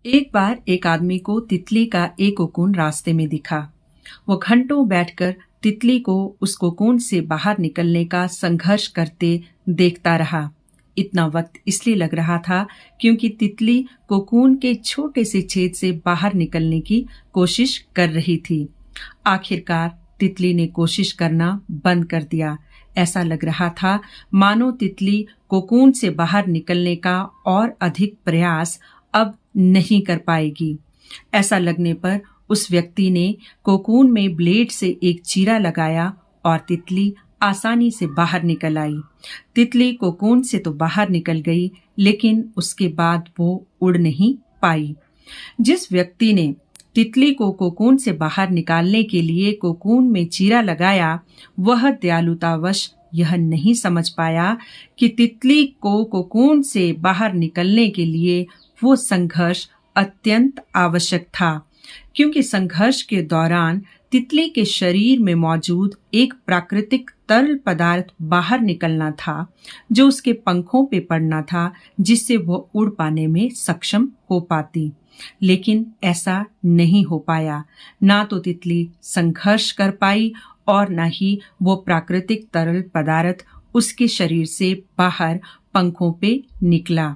एक बार एक आदमी को तितली का एक कोकून रास्ते में दिखा। वो घंटों बैठकर तितली को उस कोकून से बाहर निकलने का संघर्ष करते देखता रहा। इतना वक्त इसलिए लग रहा था क्योंकि तितली कोकून के छोटे से छेद से बाहर निकलने की कोशिश कर रही थी। आखिरकार तितली ने कोशिश करना बंद कर दिया। ऐसा लग रहा था मानो तितली कोकून से बाहर निकलने का और अधिक प्रयास अब नहीं कर पाएगी। ऐसा लगने पर उस व्यक्ति ने कोकून में ब्लेड से एक चीरा लगाया और तितली आसानी से बाहर निकल आई। तितली कोकून से तो बाहर निकल गई, लेकिन उसके बाद वो उड़ नहीं पाई। जिस व्यक्ति ने तितली को कोकून से बाहर निकालने के लिए कोकून में चीरा लगाया, वह दयालुतावश यह नहीं समझ पाया कि तितली को कोकून से बाहर निकलने के लिए वो संघर्ष अत्यंत आवश्यक था, क्योंकि संघर्ष के दौरान तितली के शरीर में मौजूद एक प्राकृतिक तरल पदार्थ बाहर निकलना था, जो उसके पंखों पे पड़ना था, जिससे वो उड़ पाने में सक्षम हो पाती। लेकिन ऐसा नहीं हो पाया। ना तो तितली संघर्ष कर पाई और ना ही वो प्राकृतिक तरल पदार्थ उसके शरीर से बाहर पंखों पे निकला।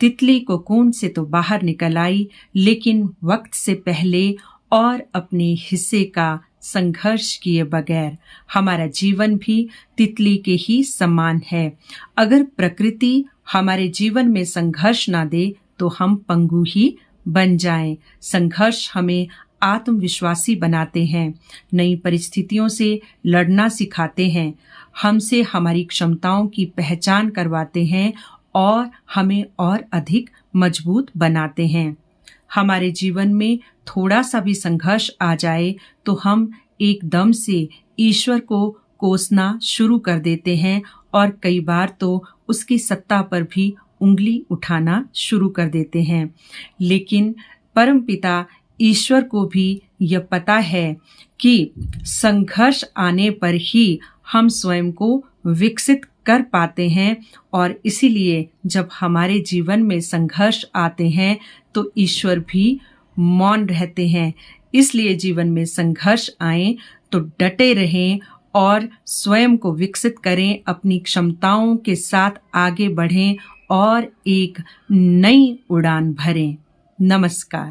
तितली कोकून से तो बाहर निकल आई, लेकिन वक्त से पहले और अपने हिस्से का संघर्ष किए बगैर। हमारा जीवन भी तितली के ही समान है। अगर प्रकृति हमारे जीवन में संघर्ष ना दे तो हम पंगु ही बन जाएं। संघर्ष हमें आत्मविश्वासी बनाते हैं, नई परिस्थितियों से लड़ना सिखाते हैं, हमसे हमारी क्षमताओं की पहचान करवाते हैं और हमें और अधिक मजबूत बनाते हैं। हमारे जीवन में थोड़ा सा भी संघर्ष आ जाए तो हम एकदम से ईश्वर को कोसना शुरू कर देते हैं और कई बार तो उसकी सत्ता पर भी उंगली उठाना शुरू कर देते हैं। लेकिन परमपिता ईश्वर को भी यह पता है कि संघर्ष आने पर ही हम स्वयं को विकसित कर पाते हैं, और इसीलिए जब हमारे जीवन में संघर्ष आते हैं तो ईश्वर भी मौन रहते हैं। इसलिए जीवन में संघर्ष आए तो डटे रहें और स्वयं को विकसित करें, अपनी क्षमताओं के साथ आगे बढ़ें और एक नई उड़ान भरें। नमस्कार।